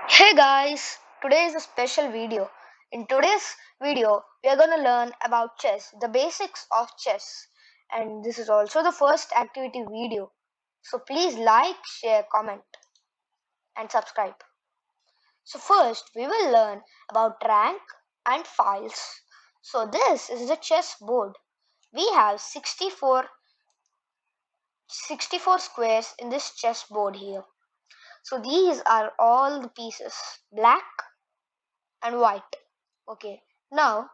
Hey guys, today is a special video. In today's video, we are going to learn about chess, the basics of chess. And this is also the first activity video. So please like, share, comment, and subscribe. So first, we will learn about rank and files. So this is the chess board. We have 64 squares in this chess board here. So these are all the pieces, black and white. Okay, now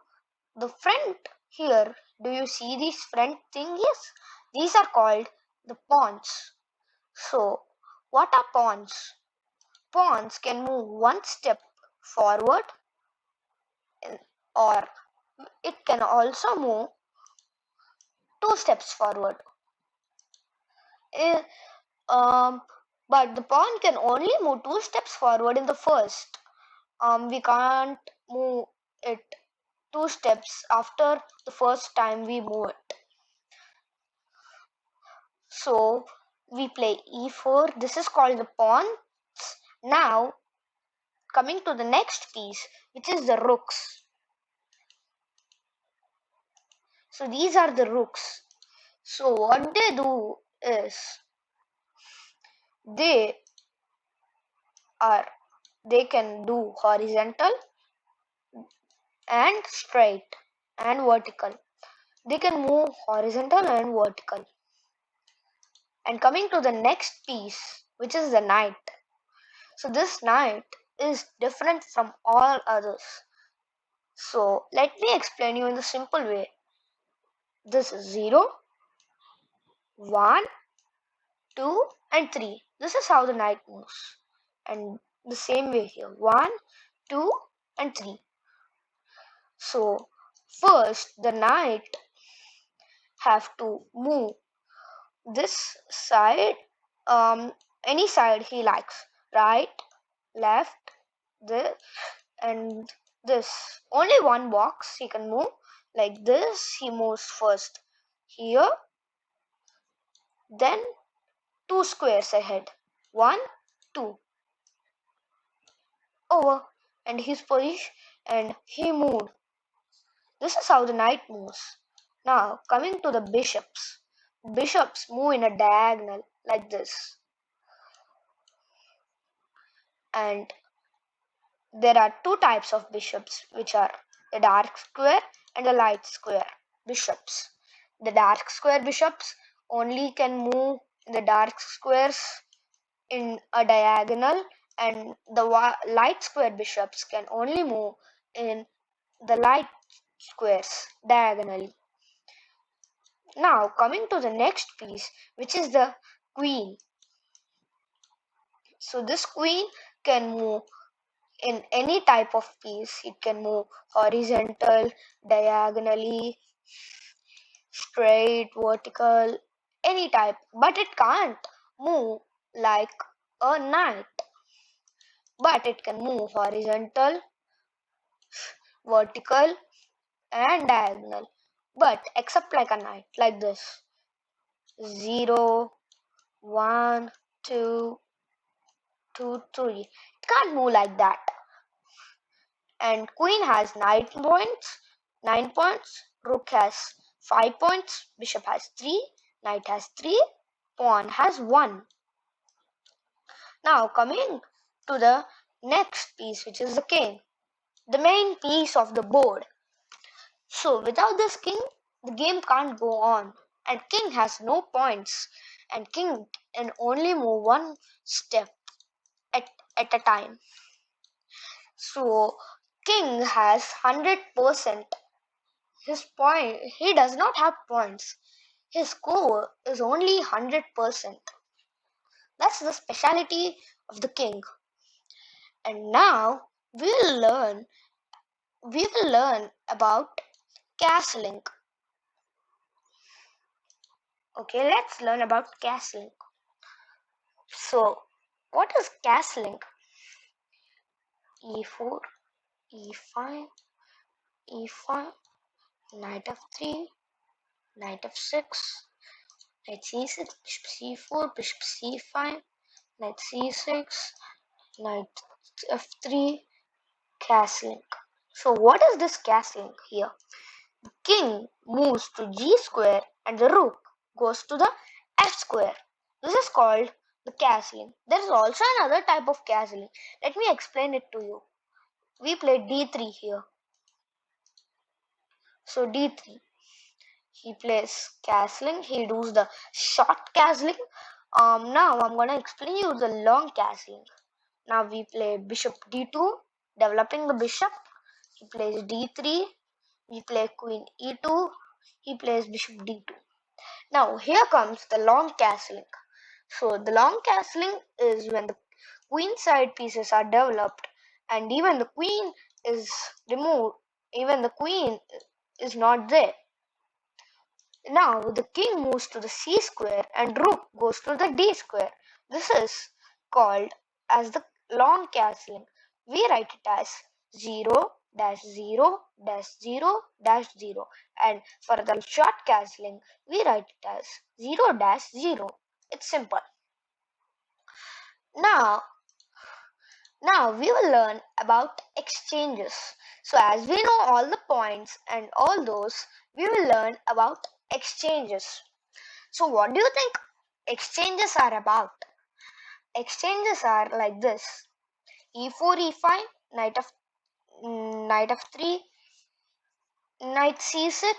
the front here, do you see these front thingies? These are called the pawns. So, what are pawns? Pawns can move one step forward or it can also move two steps forward. Eh, Um, but the pawn can only move two steps forward in the first. We can't move it two steps after the first time we move it. So we play e4. This is called the pawn. Now coming to the next piece, which is the rooks. So these are the rooks. So what they do is they are they can do horizontal and straight and vertical. They can move horizontal and vertical. And coming to the next piece, which is the knight. So this knight is different from all others. So let me explain you in the simple way. This is 0, 1, 2 and 3. This is how the knight moves. And the same way here. 1, 2 and 3. So first the knight have to move this side, any side he likes. Right, left, this and this. Only one box he can move. Like this, he moves first here, then two squares ahead. 1, 2. Over. And his position, and he moved. This is how the knight moves. Now, coming to the bishops. Bishops move in a diagonal like this. And there are two types of bishops, which are the dark square and the light square bishops. The dark square bishops only can move in the dark squares in a diagonal, and the light square bishops can only move in the light squares diagonally. Now coming to the next piece, which is the queen. So this queen can move in any type of piece. It can move horizontal, diagonally, straight, vertical, any type, but it can't move like a knight. But it can move horizontal, vertical, and diagonal. But except like a knight, like this: 0, 1, 2, 2, 3. It can't move like that. And queen has 9 points, rook has 5 points, bishop has 3, knight has 3, pawn has 1. Now coming to the next piece, which is the king, the main piece of the board. So without this king, the game can't go on, and king has no points, and king can only move one step at a time. So king has 100%. His point, he does not have points. His score is only 100%. That's the speciality of the king. And now we will learn about castling. Okay, let's learn about castling. So, what is castling? E4, E5, E5, knight f3, knight f6, knight c6, bishop c4, bishop c5, knight c6, knight f3 castling. So what is this castling here? King moves to g square and the rook goes to the f square. This is called the castling. There is also another type of castling. Let me explain it to you. We play d3 here. So d3. He plays castling. He does the short castling. Now I'm gonna explain you the long castling. Now we play bishop d2, developing the bishop. He plays d3. We play queen e2. He plays bishop d2. Now here comes the long castling. So the long castling is when the queen side pieces are developed and even the queen is removed, even the queen is not there. Now the king moves to the c square and rook goes to the d square. This is called as the long castling. We write it as 0 dash 0 dash 0 dash 0, and for the short castling we write it as 0 dash 0. It's simple. Now Now we will learn about exchanges. So as we know all the points and all those, we will learn about exchanges. So what do you think exchanges are about? Exchanges are like this: e4, e5, knight f3, knight c6,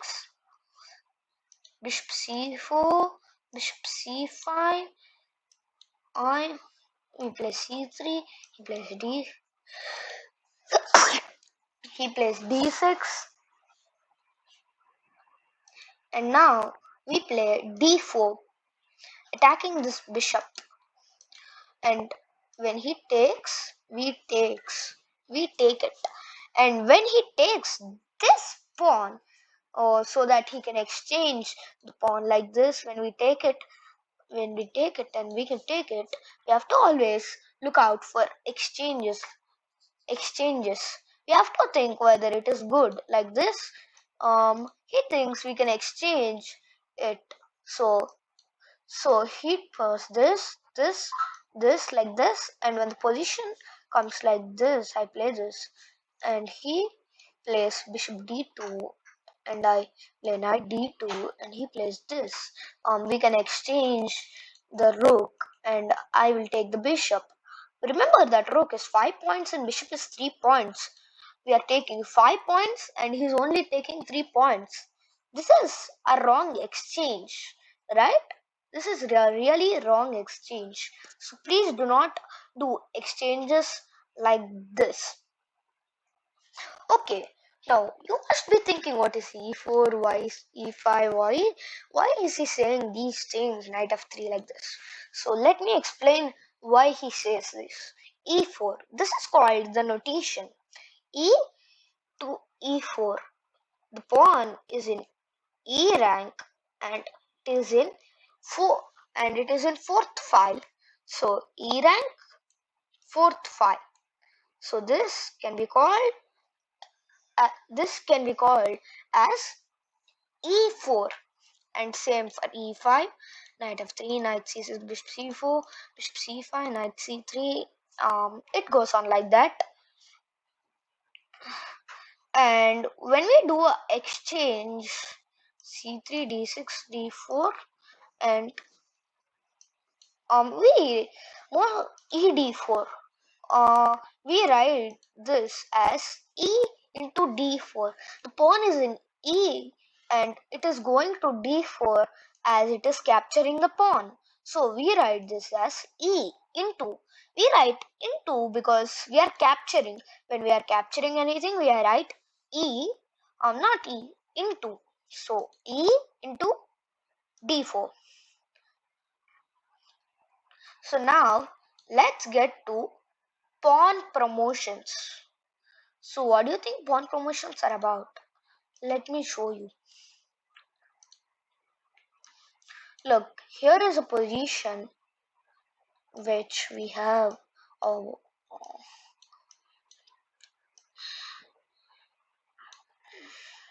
bishop c4, bishop c5, I. We play c3. He plays d. He plays d6, and now we play d4, attacking this bishop. And when he takes, we take it. And when he takes this pawn, so that he can exchange the pawn like this, when we take it and we can take it, we have to always look out for exchanges. We have to think whether it is good like this. He thinks we can exchange it. So he does this like this, and when the position comes like this, I play this, and he plays bishop d2, and I play knight d2, and he plays this. We can exchange the rook, and I will take the bishop. Remember that rook is 5 points and bishop is 3 points. We are taking 5 points, and he's only taking 3 points. This is a wrong exchange, right? This is a really wrong exchange. So please do not do exchanges like this. Okay, now you must be thinking, what is e4, why is e5, why is he saying these things, knight f3 like this? So let me explain why he says this. e4, this is called the notation. E to e4, the pawn is in E rank and it is in fourth file. So E rank, fourth file. So this can be called as E4, and same for E5, knight f3, knight c6, bishop c4, bishop c5, knight c3. It goes on like that. And when we do a exchange, c3, d6, d4, and we more ed4, we write this as e into d4. The pawn is in e and it is going to d4 as it is capturing the pawn. So we write this as e into. We write into because we are capturing. When we are capturing anything, we write e, not e, into. So e into d4. So now let's get to pawn promotions. So what do you think pawn promotions are about? Let me show you. Look, here is a position which we have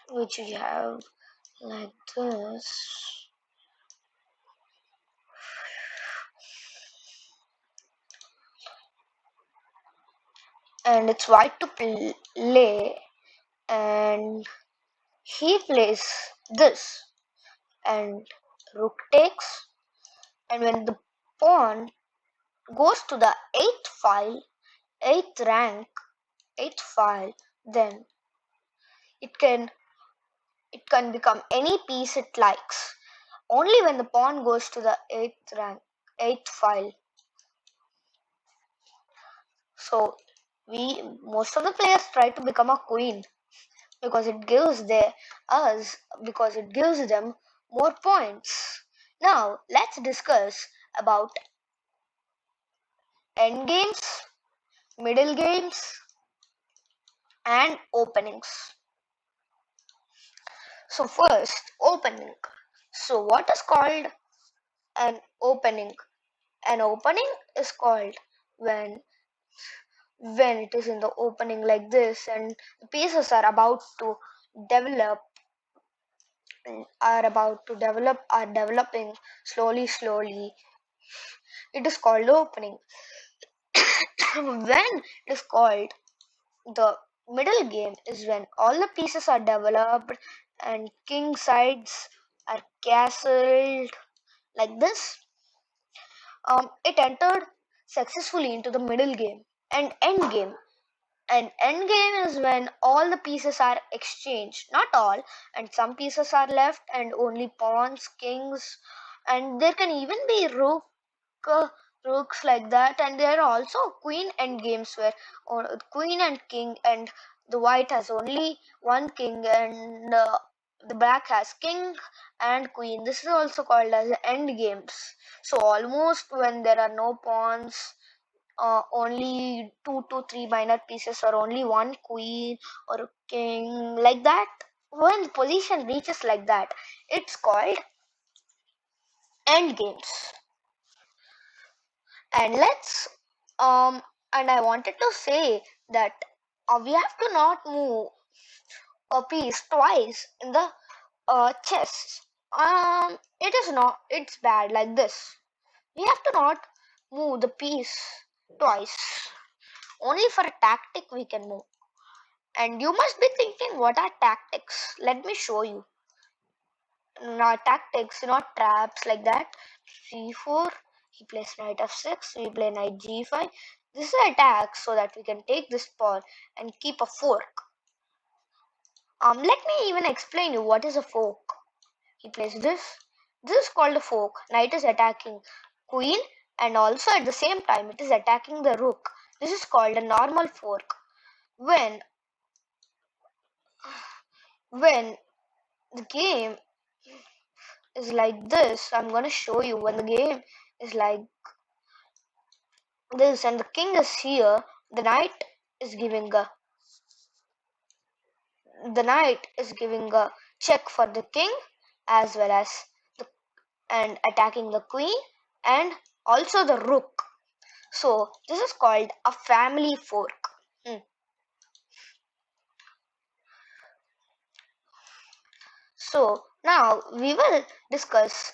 which we have like this. and it's white to play, and he plays this, and rook takes, and when the pawn goes to the eighth rank, eighth file, then it can it can become any piece it likes. Only when the pawn goes to the eighth file. So most of the players try to become a queen because it gives them more points. Now let's discuss about end games, middle games, and openings. So first, opening. So what is called an opening? An opening is called when when it is in the opening like this and the pieces develop are developing slowly. It is called opening. When it is called the middle game is when all the pieces are developed and king sides are castled like this. It entered successfully into the middle game and end game. And end game is when all the pieces are exchanged, not all, and some pieces are left, and only pawns, kings, and there can even be uh, rooks like that. And there are also queen end games where queen and king, and the white has only one king, and the black has king and queen. This is also called as end games. So almost when there are no pawns, only two to three minor pieces or only one queen or a king like that, when the position reaches like that, it's called end games. And let's and I wanted to say that we have to not move a piece twice in the chess. It is not, it's bad like this. We have to not move the piece twice. Only for a tactic we can move. And you must be thinking, what are tactics? Let me show you. Not tactics, not traps like that. c4, he plays knight f6, we play knight g5. This is attack so that we can take this pawn and keep a fork. Let me even explain you what is a fork. He plays this. This is called a fork. Knight is attacking queen, and also at the same time it is attacking the rook. This is called a normal fork. When when the game is like this, I'm gonna show you when the game is like this and the king is here, is giving a the knight is giving a check for the king, as well as the, and attacking the queen and also the rook. So this is called a family fork. Hmm. So now we will discuss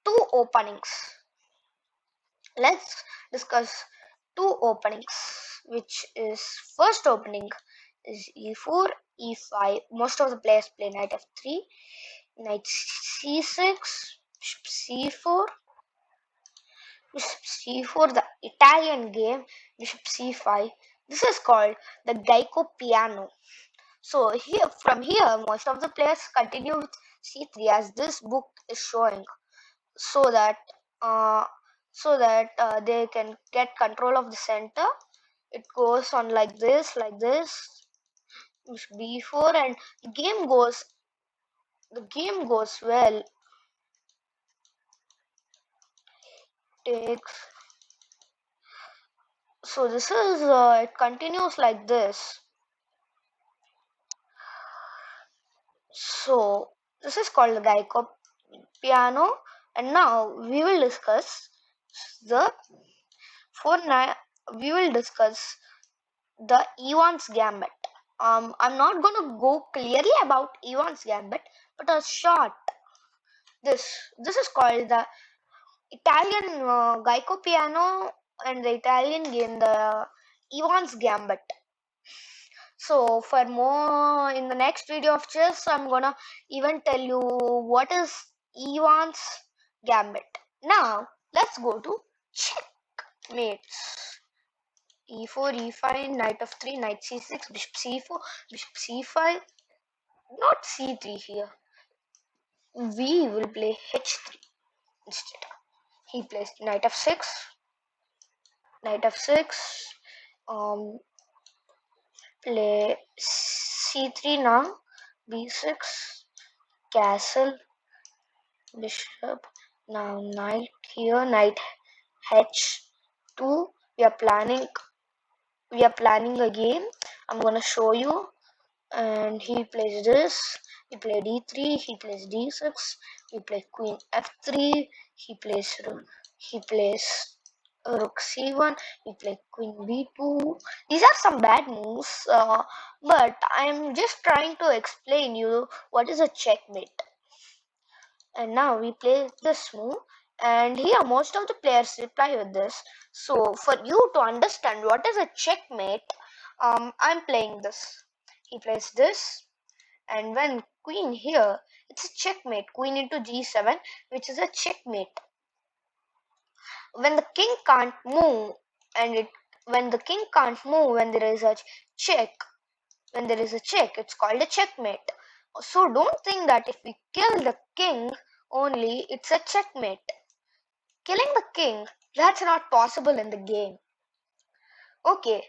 two openings. Let's discuss two openings, which is first opening is e4, e5. Most of the players play knight f3, knight c6, bishop c4, bishop c4, the Italian game, bishop c5. This is called the Geico piano. So from here, most of the players continue with c3 as this book is showing, so that uh, they can get control of the center. It goes on like this, b4, and the game goes well. Takes. So this is it continues like this. So this is called the Geico piano, and now we will discuss the for now we will discuss the Ivan's Gambit. I'm not going to go clearly about Ivan's Gambit, but a short. This is called the Italian Geico piano and the Italian game, the Ivan's Gambit. So for more in the next video of chess, I'm gonna even tell you what is Ivan's gambit. Now let's go to checkmates. E4, E5, knight f3, knight c6, bishop c4, bishop c5, not c3 here. We will play h3 instead. He plays knight f6, knight f6, um, play c3 now, b6, castle, bishop. Now knight here, knight h2. We are planning. We are planning a game. I'm gonna show you. And he plays this. He played d3. He plays d6. He plays queen f3. He plays rook c1. He plays queen b2. These are some bad moves. But I'm just trying to explain you what is a checkmate. And now we play this move, and here most of the players reply with this. So for you to understand what is a checkmate, I'm playing this. He plays this, and when queen here, it's a checkmate. Queen into g7, which is a checkmate. When the king can't move, and it when the king can't move, when there is a check, it's called a checkmate. So don't think that if we kill the king only, it's a checkmate. Killing the king, that's not possible in the game. Okay,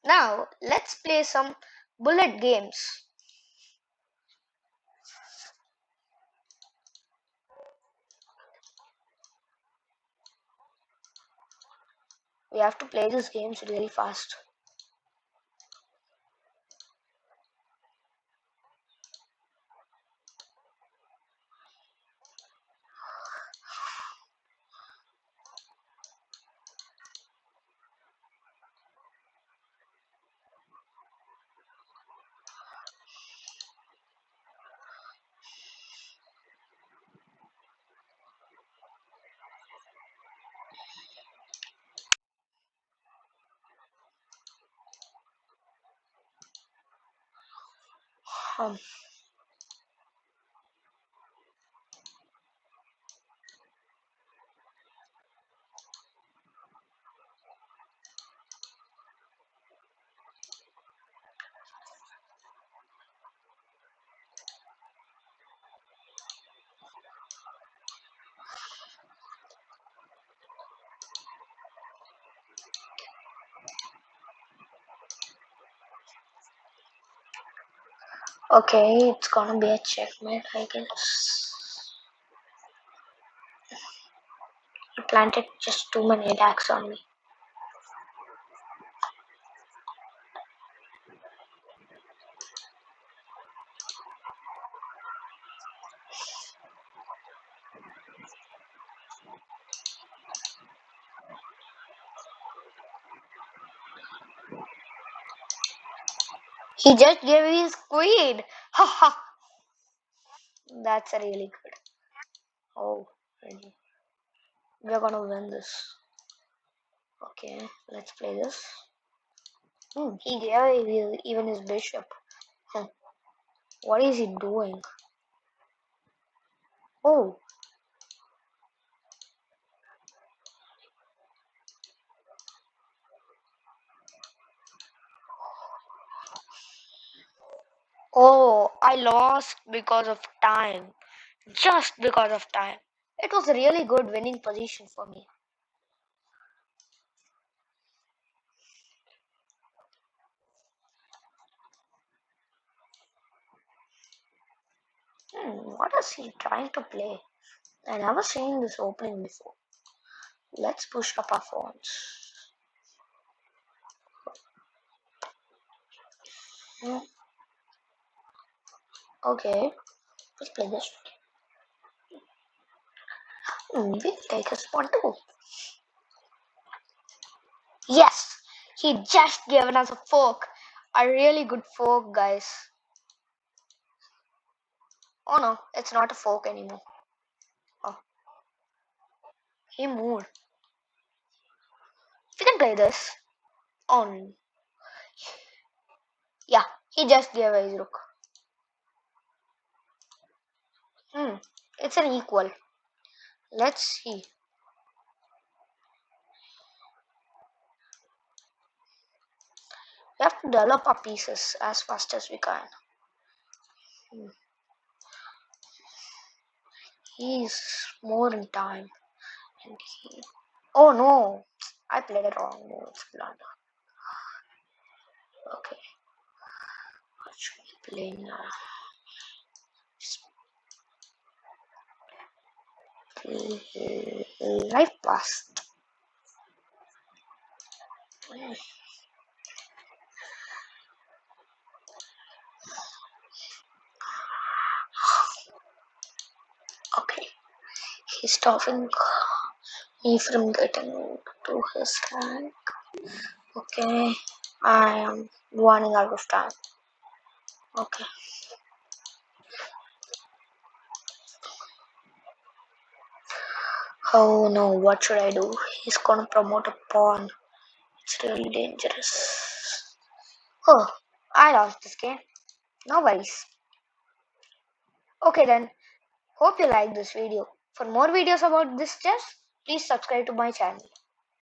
now let's play some bullet games. We have to play these games really fast. Um, okay, it's gonna be a checkmate, I guess. He planted just too many attacks on me. He just gave his queen. Ha ha. That's really good. Oh, really. We're gonna win this. Okay, let's play this. He gave even his bishop. Huh. What is he doing? Oh, oh, I lost because of time. Just because of time. It was a really good winning position for me. What is he trying to play? I never seen this opening before. Let's push up our phones. Hmm, okay, let's play this. We'll take a spot too. Yes, he just given us a fork. A really good fork, guys. Oh no, it's not a fork anymore. Oh, he moved. We can play this on. Yeah, he just gave his rook. It's an equal. Let's see. We have to develop our pieces as fast as we can. Hmm. He's more in time. And he... Oh no! I played it wrong move. Blunder. Okay. What should we play now? Life past. Okay. He's stopping me from getting to his rank. Okay. I am running out of time. Okay. Oh no, what should I do? He's gonna promote a pawn. It's really dangerous. Oh, I lost this game. No worries. Okay then, hope you like this video. For more videos about this chess, please subscribe to my channel.